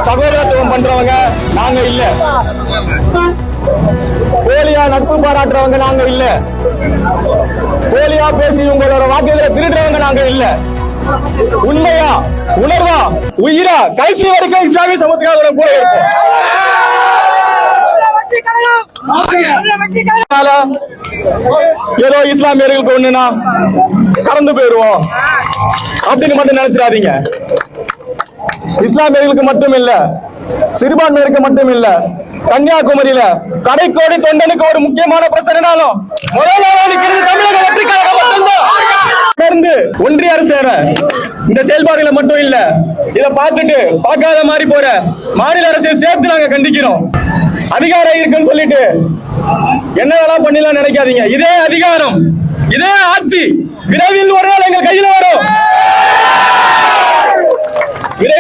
சகோதரத்துவம் பண்றவங்க நாங்க இல்ல. போலியா நட்பு பாராட்டுறவங்க நாங்க இல்ல. போலியா பேசி உங்களோட வாக்குகளை திருடுறவங்க நாங்க இல்ல. உண்மையா, உணர்வா, உயிரா கடைசி வரைக்கும் இஸ்லாமிய சமூகத்துக்காக கூட இருப்போம். ஏதோ இஸ்லாமியர்களுக்கு ஒண்ணுனா கடந்து போயிருவோம் அப்படின்னு மட்டும் நினைச்சிடாதீங்க. இஸ்லாமியர்களுக்கு மட்டும் இல்ல, சிறுபான்மையருக்கு மட்டும் இல்ல, கன்னியாகுமரியில கடைக்கோடி தொண்டனுக்கு ஒரு முக்கியமான பிரச்சனைனாலும் தமிழக வெற்றி கழகம் மட்டும்தான். ஒன்றிய அரசு இந்த செயல்பாடுகளை மட்டும் இல்ல, இதை பார்த்துட்டு பார்க்காத மாதிரி போற மாநில அரசை சேர்த்து நாங்க கண்டிக்கிறோம். அதிகாரம் இருக்குன்னு சொல்லிட்டு என்ன வேணா பண்ணலாம் நினைக்காதீங்க. இதே அதிகாரம், இதே ஆட்சி விரைவில் ஒரு நாள் எங்கள் கையில வரும்.